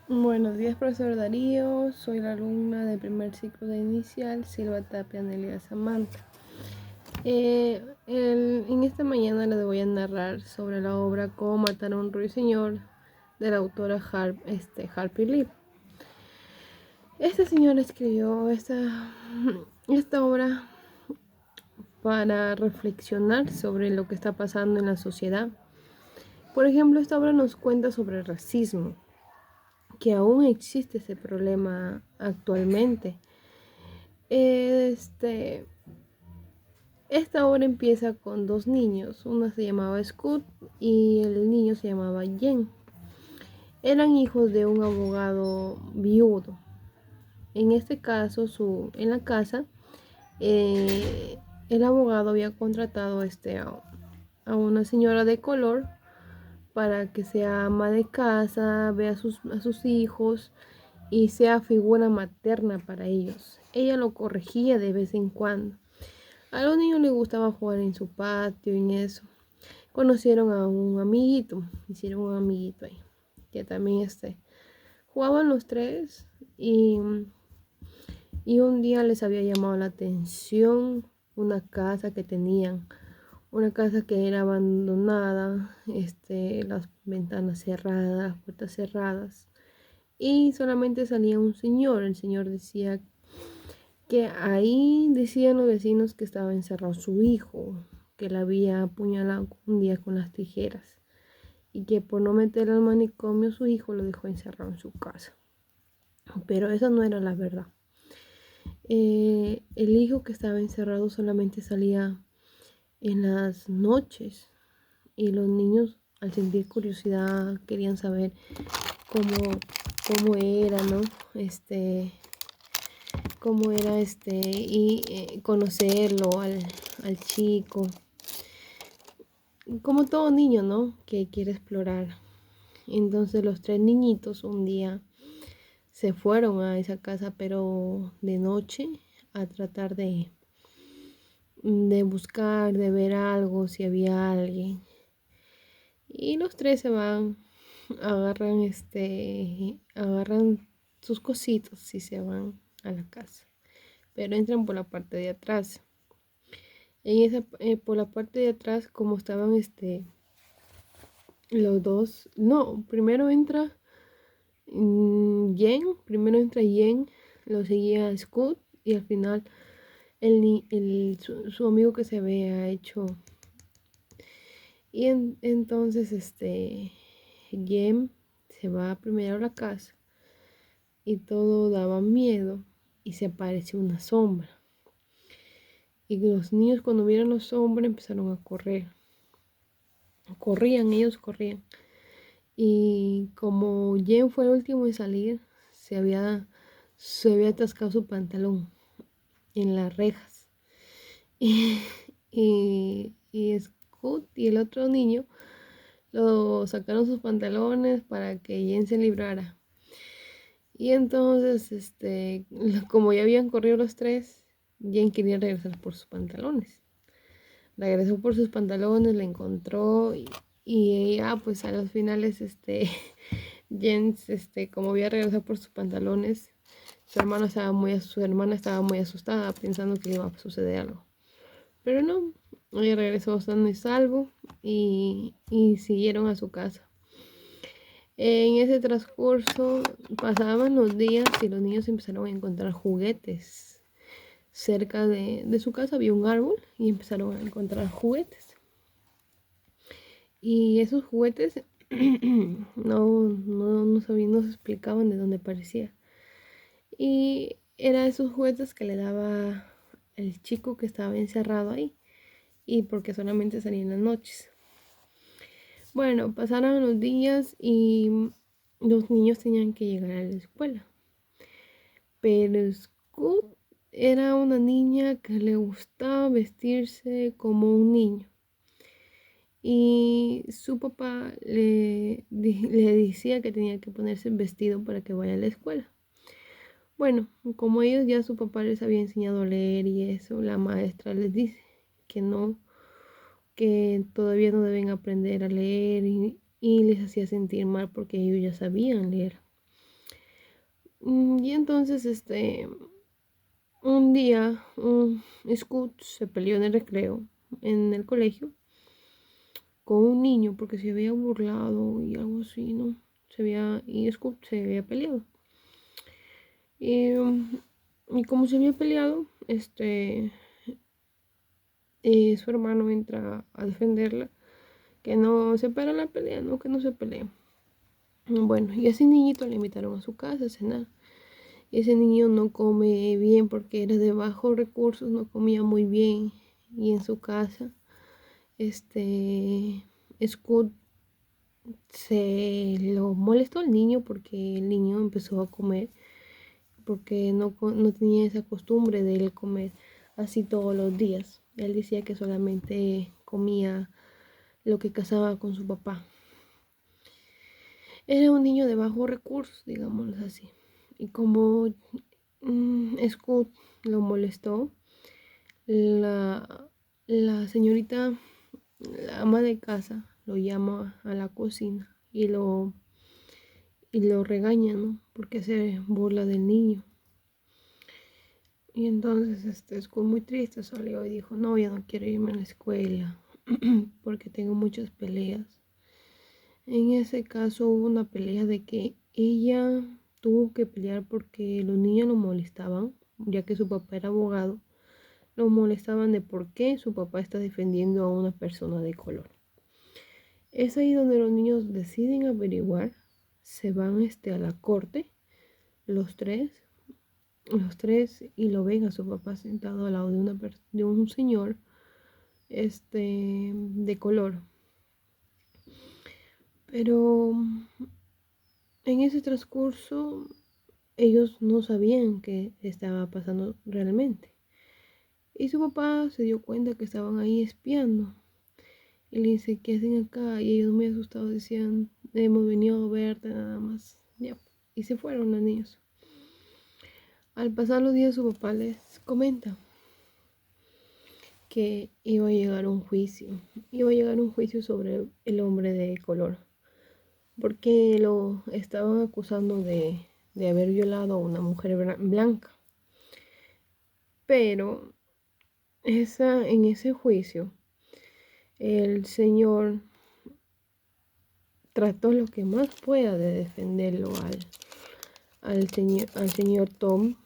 Buenos días, profesor Darío. Soy la alumna del primer ciclo de inicial, Silva Tapia Nelia Samantha. En esta mañana les voy a narrar sobre la obra Cómo matar a un ruiseñor de la autora Harper Lee. Esta señora escribió esta obra para reflexionar sobre lo que está pasando en la sociedad. Por ejemplo, esta obra nos cuenta sobre el racismo, que aún existe ese problema actualmente. Este, esta obra empieza con dos niños, uno se llamaba Scott y el niño se llamaba Jen. Eran hijos de un abogado viudo. En este caso, en la casa, eh, el abogado había contratado a una señora de color para que sea ama de casa, vea a sus hijos y sea figura materna para ellos. Ella lo corregía de vez en cuando. A los niños les gustaba jugar en su patio y en eso. Conocieron a un amiguito, hicieron un amiguito ahí, que también jugaban los tres y un día les había llamado la atención una casa que tenían, una casa que era abandonada, las ventanas cerradas, las puertas cerradas y solamente salía un señor. El señor decía que ahí decían los vecinos que estaba encerrado su hijo, que la había apuñalado un día con las tijeras y que por no meter al manicomio su hijo lo dejó encerrado en su casa. Pero esa no era la verdad. El hijo que estaba encerrado solamente salía en las noches y los niños al sentir curiosidad querían saber cómo, cómo era, ¿no? Cómo era y conocerlo al chico, como todo niño, ¿no? Que quiere explorar. Entonces los tres niñitos un día se fueron a esa casa, pero de noche, a tratar de buscar, de ver algo, si había alguien. Y los tres se van, agarran sus cositos y se van a la casa. Pero entran por la parte de atrás. Por la parte de atrás, como estaban los dos, no, primero entra Jen, lo seguía Scott y al final su amigo que se había hecho. Y entonces Jen se va primero a la casa y todo daba miedo y se apareció una sombra. Y los niños cuando vieron la sombra empezaron a correr. Ellos corrían. Y como Jen fue el último en salir, se había atascado su pantalón en las rejas. Y Scott y el otro niño lo sacaron sus pantalones para que Jen se librara. Y entonces, como ya habían corrido los tres, Jen quería regresar por sus pantalones. Regresó por sus pantalones, la encontró y pues a los finales, Jens, como había regresado por sus pantalones, su hermana estaba muy asustada pensando que le iba a suceder algo. Pero no, ella regresó sano y salvo y siguieron a su casa. En ese transcurso pasaban los días y los niños empezaron a encontrar juguetes. Cerca de su casa había un árbol y empezaron a encontrar juguetes. Y esos juguetes no sabían, no se explicaban de dónde parecía. Y eran esos juguetes que le daba el chico que estaba encerrado ahí. Y porque solamente salía en las noches. Bueno, pasaron los días y los niños tenían que llegar a la escuela. Pero Scoot era una niña que le gustaba vestirse como un niño. Y su papá le decía que tenía que ponerse el vestido para que vaya a la escuela. Bueno, como ellos ya su papá les había enseñado a leer y eso, la maestra les dice que no, que todavía no deben aprender a leer y les hacía sentir mal porque ellos ya sabían leer. Y entonces, un día, un scout se peleó en el recreo, en el colegio, con un niño porque se había burlado y algo así, ¿no? Y Scout se había peleado. Y, y como se había peleado, su hermano entra a defenderla, que no se para la pelea, ¿no? Que no se pelee. Bueno, y a ese niñito le invitaron a su casa a cenar. Ese niño no come bien porque era de bajos recursos, no comía muy bien. Y en su casa, Scout se lo molestó al niño porque el niño empezó a comer, porque no tenía esa costumbre de él comer así todos los días. Él decía que solamente comía lo que cazaba con su papá. Era un niño de bajos recursos, digámoslo así. Y como Scout lo molestó, la, la señorita, la ama de casa, lo llama a la cocina y lo regaña, ¿no? Porque se burla del niño. Y entonces Scout muy triste salió y dijo, no, ya no quiero irme a la escuela porque tengo muchas peleas. En ese caso hubo una pelea de que ella tuvo que pelear porque los niños lo molestaban, ya que su papá era abogado, lo molestaban de por qué su papá está defendiendo a una persona de color. Es ahí donde los niños deciden averiguar, se van a la corte, los tres, y lo ven a su papá sentado al lado de un señor de color. Pero en ese transcurso ellos no sabían qué estaba pasando realmente. Y su papá se dio cuenta que estaban ahí espiando. Y le dice, ¿qué hacen acá? Y ellos muy asustados decían, hemos venido a verte nada más. Ya. Y se fueron los niños. Al pasar los días su papá les comenta que iba a llegar un juicio. Iba a llegar un juicio sobre el hombre de color. Porque lo estaban acusando de haber violado a una mujer blanca. Pero en ese juicio, el señor trató lo que más pueda de defenderlo al señor Tom,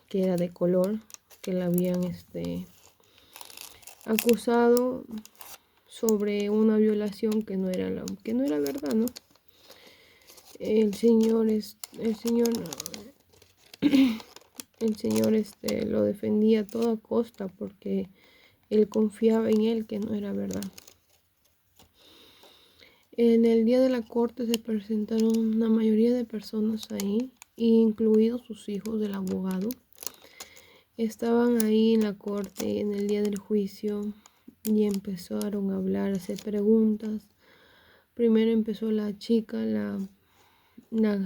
que era de color, que le habían acusado sobre una violación que no era verdad, ¿no? El señor lo defendía a toda costa porque él confiaba en él, que no era verdad. En el día de la corte se presentaron una mayoría de personas ahí, incluidos sus hijos del abogado. Estaban ahí en la corte en el día del juicio y empezaron a hablar, a hacer preguntas. Primero empezó la chica, la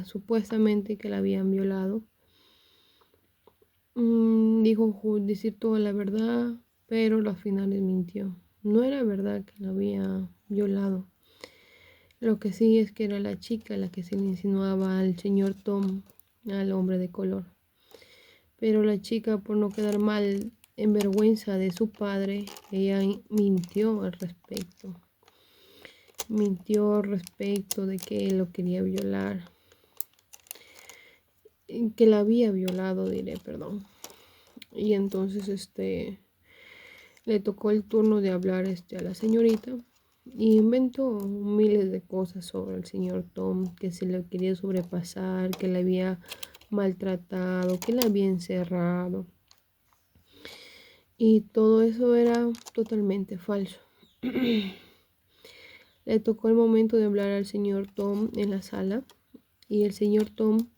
supuestamente que la habían violado. Dijo decir toda la verdad, pero al final les mintió. No era verdad que la había violado. Lo que sí es que era la chica la que se le insinuaba al señor Tom, al hombre de color. Pero la chica, por no quedar mal en vergüenza de su padre, ella mintió al respecto. Mintió al respecto de que él lo quería violar. Que la había violado, diré, perdón. Y entonces le tocó el turno de hablar a la señorita. Y inventó miles de cosas sobre el señor Tom, que se le quería sobrepasar, que le había maltratado, que le había encerrado. Y todo eso era totalmente falso. Le tocó el momento de hablar al señor Tom en la sala. Y el señor Tom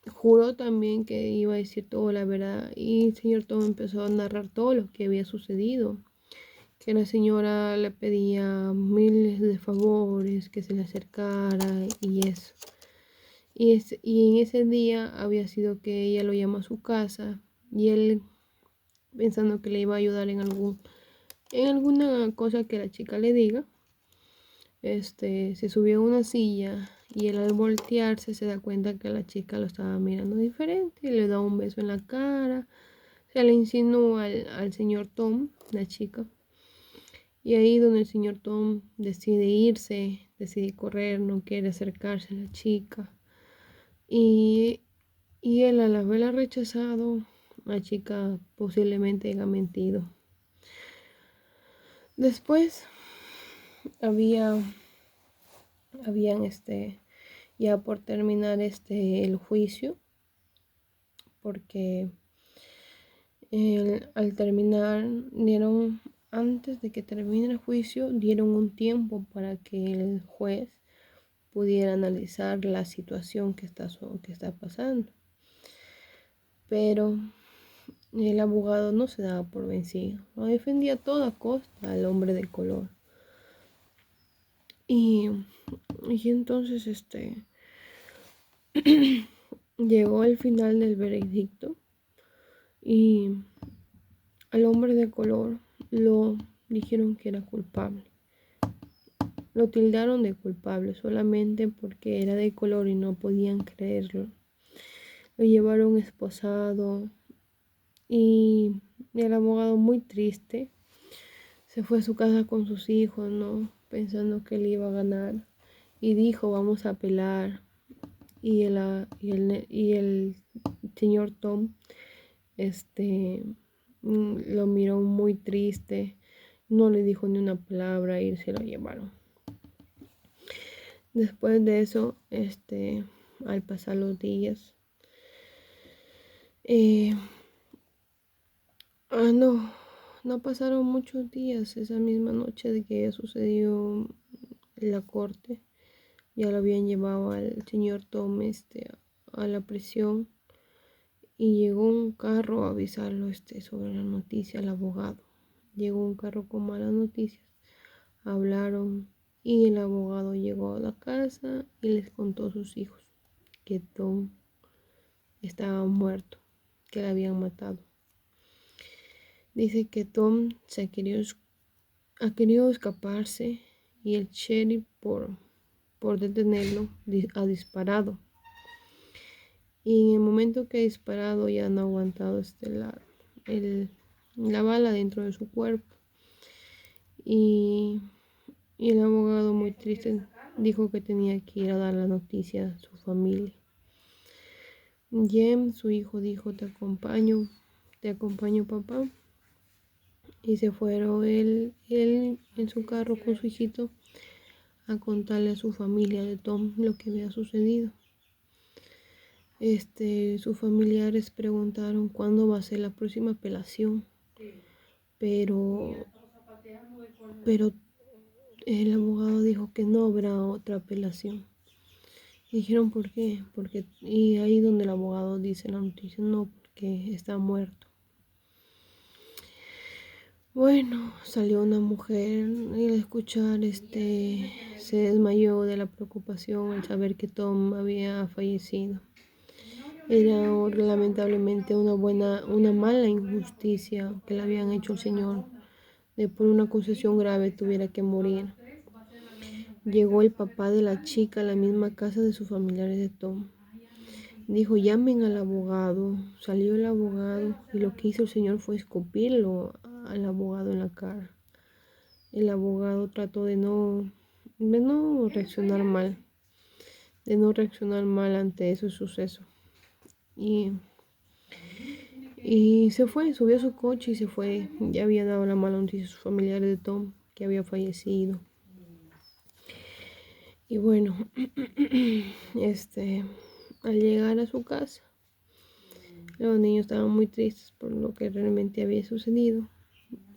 juró también que iba a decir toda la verdad. Y el señor Tom empezó a narrar todo lo que había sucedido. Que la señora le pedía miles de favores, que se le acercara y eso. Y en ese día había sido que ella lo llamó a su casa y él, pensando que le iba a ayudar en alguna cosa que la chica le diga, se subió a una silla y él al voltearse se da cuenta que la chica lo estaba mirando diferente y le da un beso en la cara. Se le insinúa al señor Tom, la chica. Y ahí donde el señor Tom decide irse, decide correr, no quiere acercarse a la chica. Y, y él al haberla rechazado, la chica posiblemente haya mentido. Después habían ya por terminar el juicio, porque al terminar antes de que termine el juicio, dieron un tiempo para que el juez pudiera analizar la situación que está pasando. Pero el abogado no se daba por vencido, lo defendía a toda costa al hombre de color. Y entonces llegó el final del veredicto y al hombre de color lo dijeron que era culpable. Lo tildaron de culpable solamente porque era de color y no podían creerlo. Lo llevaron esposado y el abogado, muy triste, se fue a su casa con sus hijos, ¿no? Pensando que él iba a ganar. Y dijo, vamos a apelar. Y el señor Tom lo miró muy triste. No le dijo ni una palabra y se lo llevaron. Después de eso, al pasar los días, no pasaron muchos días. Esa misma noche de que sucedió la corte, ya lo habían llevado al señor Tom a la prisión y llegó un carro a avisarlo sobre la noticia al abogado. Llegó un carro con malas noticias. Hablaron y el abogado llegó a la casa y les contó a sus hijos que Tom estaba muerto, que le habían matado. Dice que Tom ha querido escaparse y el sheriff por detenerlo ha disparado. Y en el momento que ha disparado ya no ha aguantado la bala dentro de su cuerpo. Y el abogado, muy triste, dijo que tenía que ir a dar la noticia a su familia. Jem, su hijo, dijo, te acompaño papá. Y se fueron él en su carro con su hijito a contarle a su familia de Tom lo que había sucedido. Sus familiares preguntaron cuándo va a ser la próxima apelación, pero el abogado dijo que no habrá otra apelación. Y dijeron, ¿por qué? Y ahí donde el abogado dice la noticia, no, porque está muerto. Bueno, salió una mujer y al escuchar se desmayó de la preocupación al saber que Tom había fallecido. Era lamentablemente una mala injusticia que le habían hecho al Señor, de por una acusación grave tuviera que morir. Llegó el papá de la chica a la misma casa de sus familiares de Tom. Dijo, llamen al abogado. Salió el abogado y lo que hizo el Señor fue escupirlo al abogado en la cara. El abogado trató de no reaccionar ante ese suceso. Y se fue, subió a su coche y se fue. Ya había dado la mala noticia a sus familiares de Tom, que había fallecido. Y bueno, al llegar a su casa, los niños estaban muy tristes por lo que realmente había sucedido.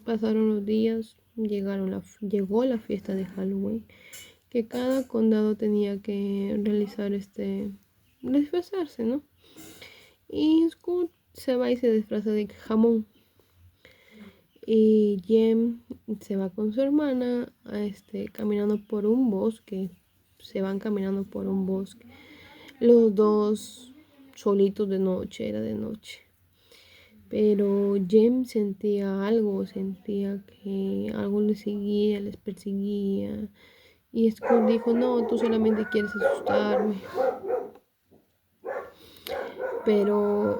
Pasaron los días, llegó la fiesta de Halloween, que cada condado tenía que realizar disfrazarse, ¿no? Y Scoot se va y se disfraza de jamón. Y Jem se va con su hermana caminando por un bosque. Se van caminando por un bosque. Los dos solitos de noche, era de noche. Pero Jem sentía que algo les seguía, les perseguía. Y Scott dijo, no, tú solamente quieres asustarme. Pero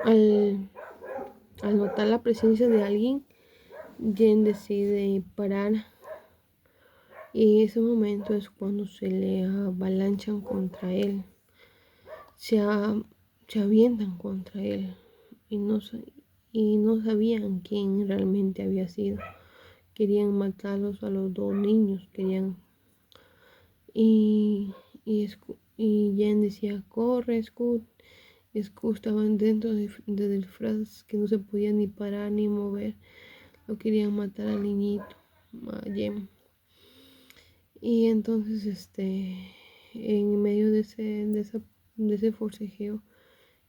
al, al notar la presencia de alguien, Jen decide parar. Y ese momento es cuando se le avalanchan contra él. Se, se avientan contra él. Y y no sabían quién realmente había sido. Querían matarlos a los dos niños. Y, y Jen decía, corre, Scoot. Scoot estaban dentro de disfraz que no se podía ni parar ni mover. Lo querían matar al niñito, a Jen. Y entonces, en medio de ese forcejeo,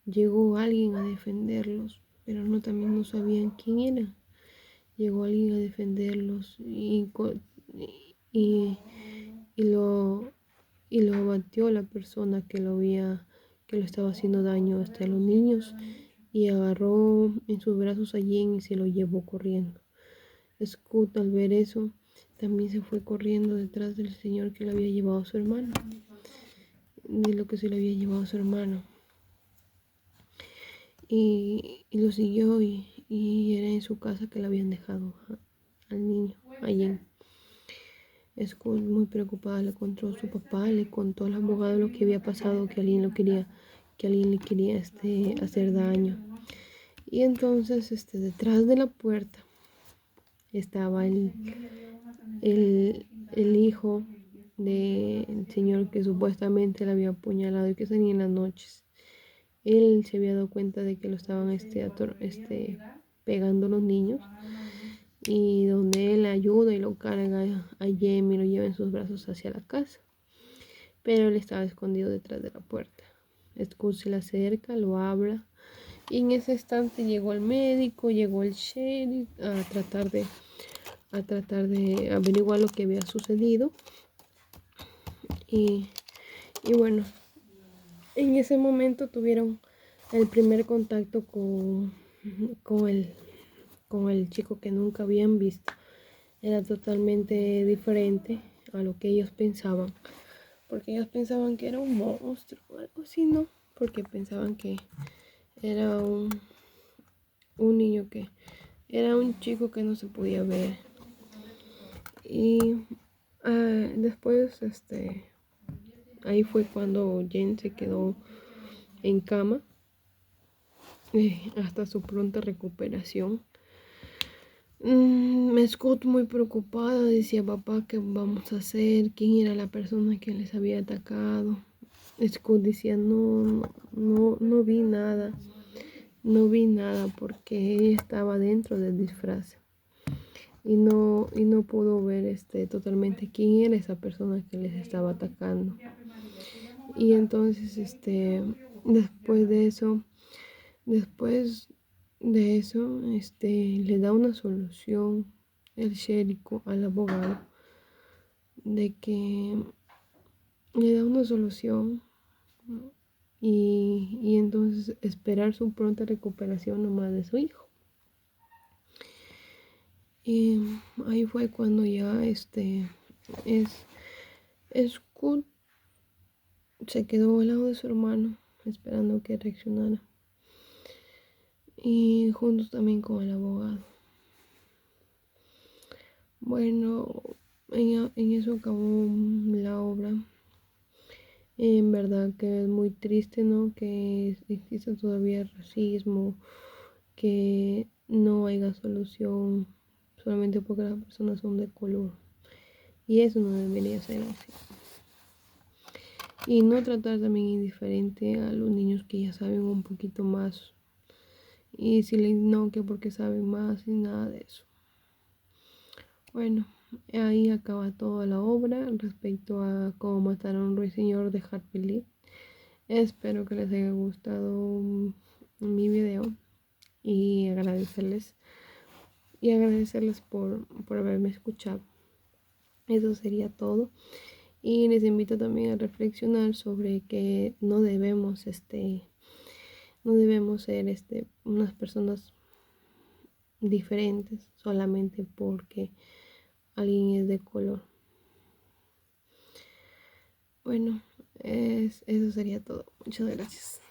llegó alguien a defenderlos, pero no también no sabían quién era. Llegó alguien a defenderlos y, y lo y lo abatió la persona que lo estaba haciendo daño hasta los niños y agarró en sus brazos a Jen y se lo llevó corriendo. Scoot al ver eso también se fue corriendo detrás del señor que le había llevado a su hermano, de lo que se le había llevado a su hermano. Y lo siguió y era en su casa que le habían dejado al niño, a Jen. Scoot muy preocupada le contó a su papá, le contó al abogado lo que había pasado, que alguien lo quería, que alguien le quería hacer daño. Y entonces detrás de la puerta estaba el hijo del señor que supuestamente le había apuñalado y que salía en las noches. Él se había dado cuenta de que lo estaban pegando los niños y donde él ayuda y lo carga a Jamie, lo lleva en sus brazos hacia la casa, pero él estaba escondido detrás de la puerta. Scott se le acerca, lo habla y en ese instante llegó el médico, llegó el sheriff a tratar de averiguar lo que había sucedido y, y bueno, en ese momento tuvieron el primer contacto con el con el chico que nunca habían visto. Era totalmente diferente a lo que ellos pensaban, porque ellos pensaban que era un monstruo o algo así, ¿no? Porque pensaban que era un niño que era un chico que no se podía ver. Y después, ahí fue cuando Jen se quedó en cama hasta su pronta recuperación. Scott muy preocupada decía, papá, ¿qué vamos a hacer? ¿Quién era la persona que les había atacado? Scott decía, no vi nada, no vi nada porque ella estaba dentro del disfraz y no pudo ver totalmente quién era esa persona que les estaba atacando. Y entonces después de eso, después de eso, le da una solución el sheriff al abogado de que le da una solución y entonces esperar su pronta recuperación nomás de su hijo. Y ahí fue cuando ya es Scott se quedó al lado de su hermano esperando que reaccionara y juntos también con el abogado. Bueno, en eso acabó la obra. En verdad que es muy triste, ¿no? Que exista todavía racismo, que no haya solución solamente porque las personas son de color. Y eso no debería ser así. Y no tratar también indiferente a los niños que ya saben un poquito más. Y si les no, que porque saben más y nada de eso. Bueno, ahí acaba toda la obra respecto a cómo mataron a un ruiseñor de Harper. Espero que les haya gustado mi video y agradecerles por haberme escuchado. Eso sería todo. Y les invito también a reflexionar sobre que no debemos ser unas personas diferentes solamente porque alguien es de color. Bueno, eso sería todo. Muchas gracias.